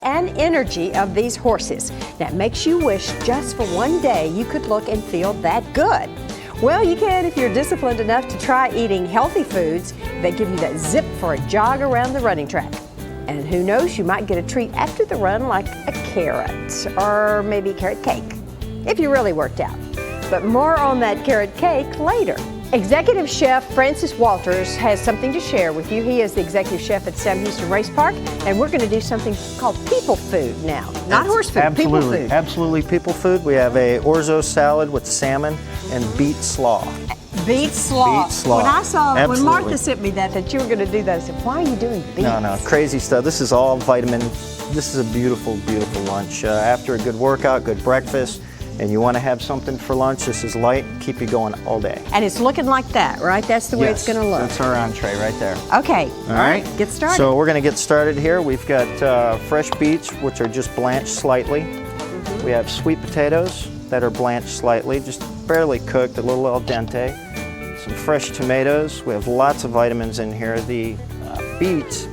and energy of these horses that makes you wish just for one day you could look and feel that good. Well, you can if you're disciplined enough to try eating healthy foods that give you that zip for a jog around the running track. And who knows, you might get a treat after the run like a carrot or maybe carrot cake if you really worked out. But more on that carrot cake later. Executive Chef Francis Walters has something to share with you. He is the executive chef at Sam Houston Race Park, and we're going to do something called people food now. Not horse food, people food. Absolutely people food. We have a orzo salad with salmon and beet slaw. Beet slaw. Beet slaw. When Martha sent me that you were going to do that, I said, why are you doing beets? No, crazy stuff. This is all vitamin. This is a beautiful, beautiful lunch. After a good workout, good breakfast, and you want to have something for lunch, this is light, keep you going all day. And it's looking like that, right? That's the way it's going to look. That's our entree right there. Okay, all right, get started. So we're going to get started here. We've got fresh beets, which are just blanched slightly. We have sweet potatoes that are blanched slightly, just barely cooked, a little al dente. Some fresh tomatoes. We have lots of vitamins in here. The beets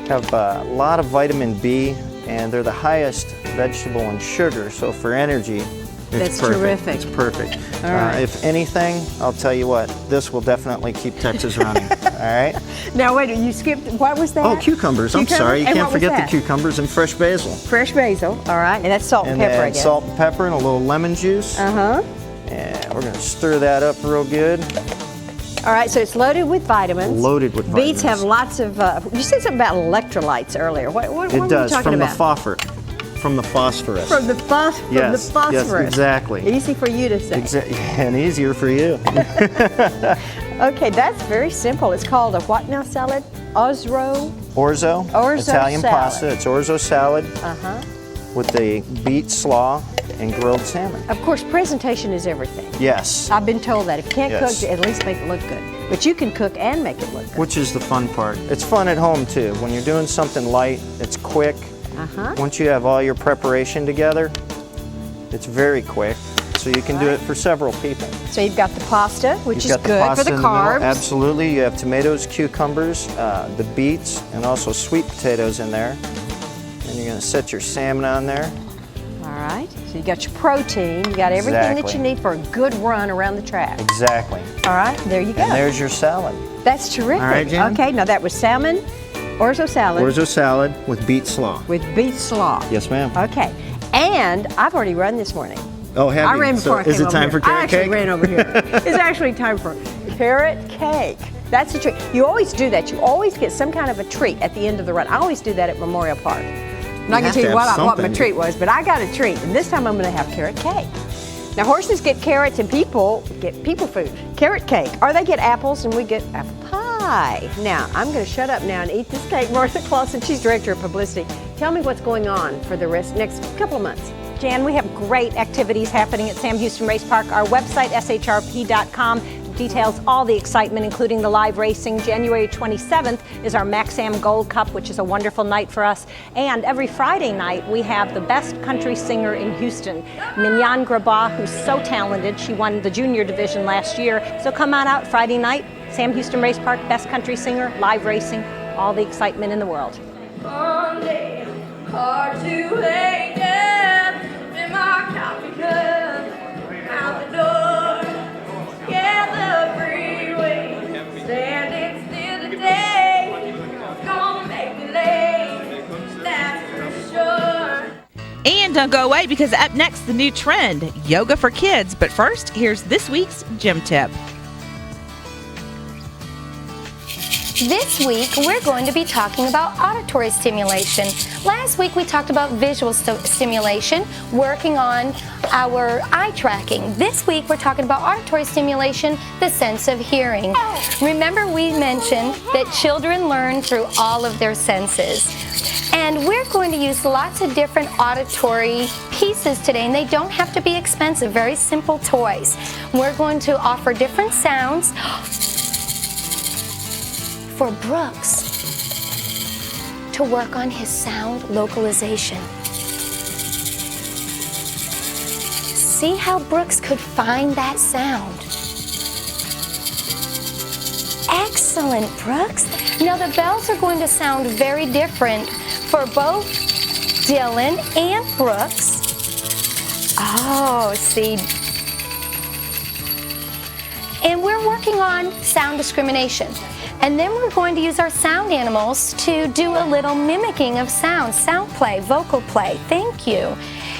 have a lot of vitamin B, and they're the highest vegetable in sugar, so for energy, it's perfect. Terrific. It's perfect. All right. If anything, I'll tell you what, this will definitely keep Texas running. All right? Now wait, you skipped, what was that? Oh, cucumbers. I'm sorry. You can't forget the cucumbers and fresh basil. Fresh basil, all right. And that's salt and pepper again. Salt and pepper and a little lemon juice. Uh-huh. And we're going to stir that up real good. All right, so it's loaded with vitamins. Loaded with vitamins. Beets have lots of, you said something about electrolytes earlier. What were you talking about? It does, from the phosphorus. From the phosphorus. Yes, exactly. Easy for you to say. And easier for you. Okay, that's very simple. It's called a what now salad? Orzo Italian salad. pasta. It's orzo salad Uh-huh. with the beet slaw and grilled salmon. Of course, presentation is everything. Yes. I've been told that. If you can't Yes. cook, at least make it look good. But you can cook and make it look good. Which is the fun part. It's fun at home too. When you're doing something light, it's quick. Uh-huh. Once you have all your preparation together, it's very quick. So you can do it for several people. So you've got the pasta, which You've is got the good pasta for the in middle. carbs. Absolutely. You have tomatoes, cucumbers, the beets, and also sweet potatoes in there. And you're going to set your salmon on there. All right. So you got your protein. You got everything that Exactly. you need for a good run around the track. Exactly. All right. There you go. And there's your salad. That's terrific. All right, Jan? Okay. Now that was salmon, orzo salad. Orzo salad with beet slaw. With beet slaw. Yes, ma'am. Okay. And I've already run this morning. Oh, have I you? ran before I came is it time over for here. carrot cake? I actually ran over here. It's actually time for carrot cake. That's the treat. You always do that. You always get some kind of a treat at the end of the run. I always do that at Memorial Park. I'm not going to tell you what my treat was, but I got a treat. And this time I'm going to have carrot cake. Now horses get carrots and people get people food. Carrot cake. Or they get apples and we get apple pie. Now, I'm going to shut up now and eat this cake. Martha Clausen, she's director of publicity. Tell me what's going on for the next couple of months. Jan, we have great activities happening at Sam Houston Race Park. Our website, shrp.com, details all the excitement, including the live racing. January 27th is our Maxam Gold Cup, which is a wonderful night for us. And every Friday night, we have the best country singer in Houston, Mignon Grabat, who's so talented. She won the junior division last year. So come on out Friday night, Sam Houston Race Park, best country singer, live racing, all the excitement in the world. Monday, hard to hate it, in my coffee cup, out the door, yeah, the freeway, standing still today, it's gonna make me late, that's for sure. And don't go away, because up next, the new trend, yoga for kids. But first, here's this week's gym tip. This week, we're going to be talking about auditory stimulation. Last week, we talked about visual stimulation, working on our eye tracking. This week, we're talking about auditory stimulation, the sense of hearing. Remember, we mentioned that children learn through all of their senses. And we're going to use lots of different auditory pieces today, and they don't have to be expensive, very simple toys. We're going to offer different sounds for Brooks to work on his sound localization. See how Brooks could find that sound. Excellent, Brooks. Now the bells are going to sound very different for both Dylan and Brooks. Oh, see. And we're working on sound discrimination. And then we're going to use our sound animals to do a little mimicking of sounds, sound play, vocal play. Thank you.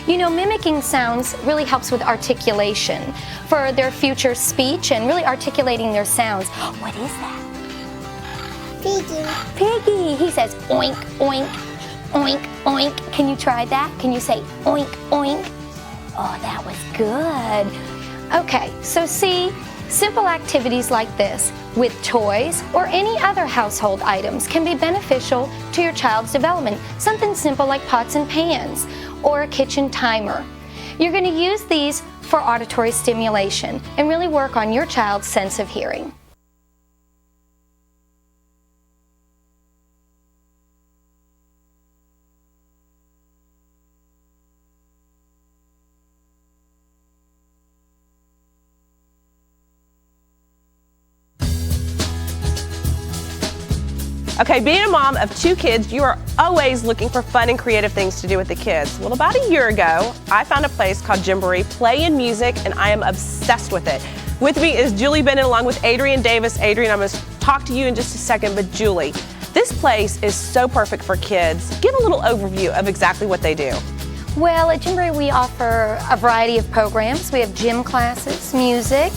You know, mimicking sounds really helps with articulation for their future speech and really articulating their sounds. What is that? Piggy. Piggy. He says oink, oink, oink, oink. Can you try that? Can you say oink, oink? Oh, that was good. Okay, so see, simple activities like this with toys or any other household items can be beneficial to your child's development. Something simple like pots and pans or a kitchen timer. You're going to use these for auditory stimulation and really work on your child's sense of hearing. Okay, being a mom of 2 kids, you are always looking for fun and creative things to do with the kids. Well, about a year ago, I found a place called Gymboree, Play and Music, and I am obsessed with it. With me is Julie Bennett along with Adrian Davis. Adrian, I'm going to talk to you in just a second, but Julie, this place is so perfect for kids. Give a little overview of exactly what they do. Well, at Gymboree we offer a variety of programs. We have gym classes, music,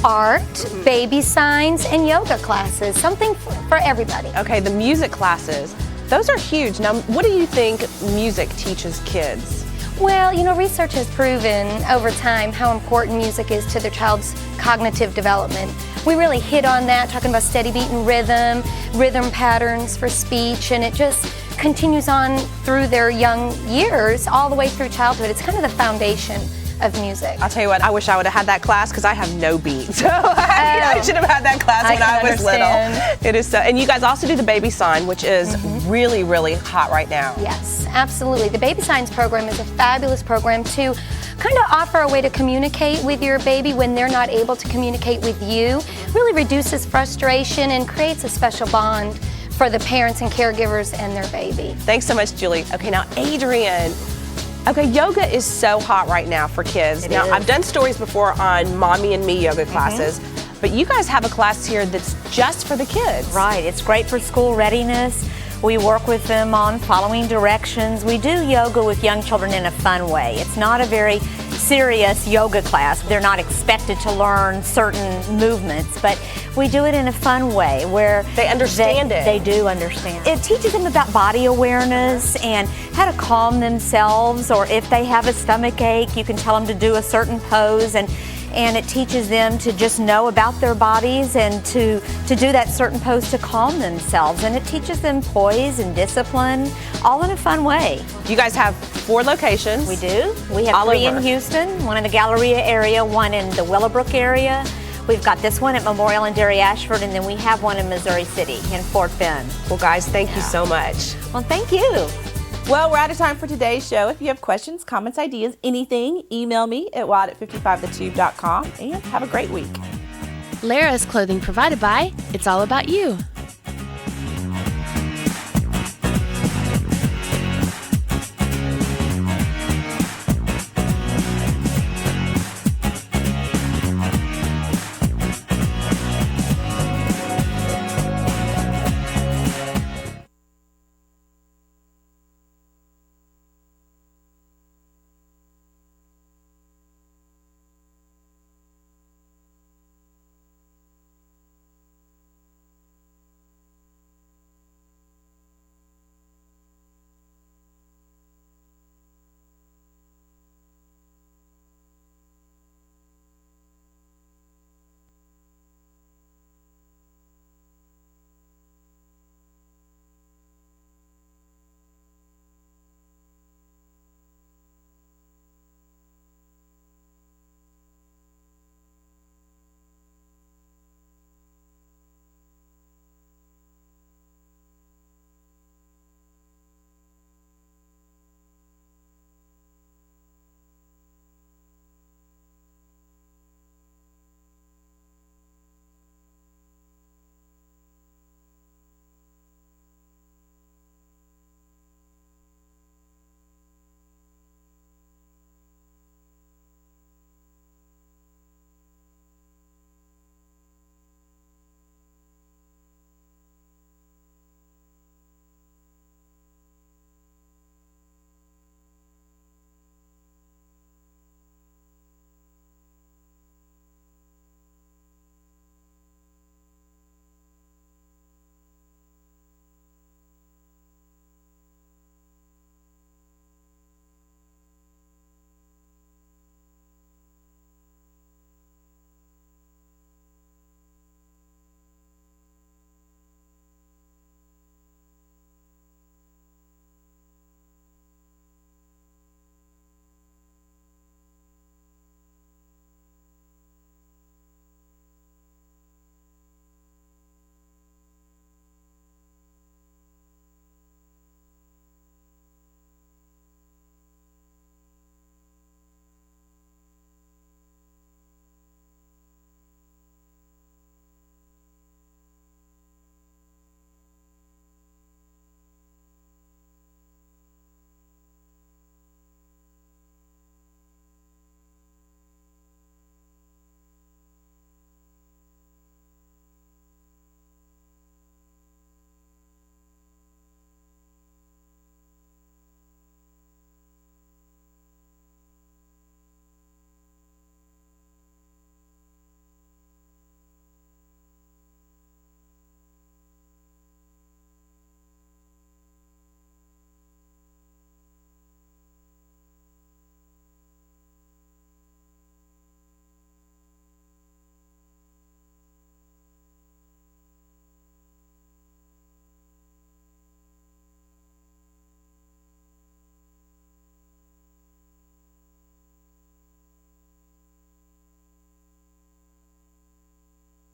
art, baby signs, and yoga classes, something for everybody. Okay, the music classes, those are huge. Now, what do you think music teaches kids? Well, you know, research has proven over time how important music is to their child's cognitive development. We really hit on that, talking about steady beat and rhythm patterns for speech, and it just continues on through their young years, all the way through childhood. It's kind of the foundation of music. I'll tell you what, I wish I would have had that class because I have no beat. So I should have had that class when I was little. It is so, and you guys also do the baby sign, which is really, really hot right now. Yes, absolutely. The Baby Signs program is a fabulous program to kind of offer a way to communicate with your baby when they're not able to communicate with you. Really reduces frustration and creates a special bond for the parents and caregivers and their baby. Thanks so much, Julie. Okay, now Adrian. Okay, yoga is so hot right now for kids. Now, I've done stories before on Mommy and Me yoga classes, but you guys have a class here that's just for the kids. Right, it's great for school readiness. We work with them on following directions. We do yoga with young children in a fun way. It's not a very serious yoga class. They're not expected to learn certain movements, but we do it in a fun way where they understand it. They do understand. It teaches them about body awareness and how to calm themselves, or if they have a stomach ache, you can tell them to do a certain pose, and it teaches them to just know about their bodies and to do that certain pose to calm themselves. And it teaches them poise and discipline, all in a fun way. You guys have 4 locations. We do. We have 3 in Houston, 1 in the Galleria area, 1 in the Willowbrook area. We've got this one at Memorial and Dairy Ashford, and then we have 1 in Missouri City, in Fort Bend. Well, guys, thank you so much. Well, thank you. Well, we're out of time for today's show. If you have questions, comments, ideas, anything, email me at wild@55thetube.com, and have a great week. Lara's clothing provided by It's All About You.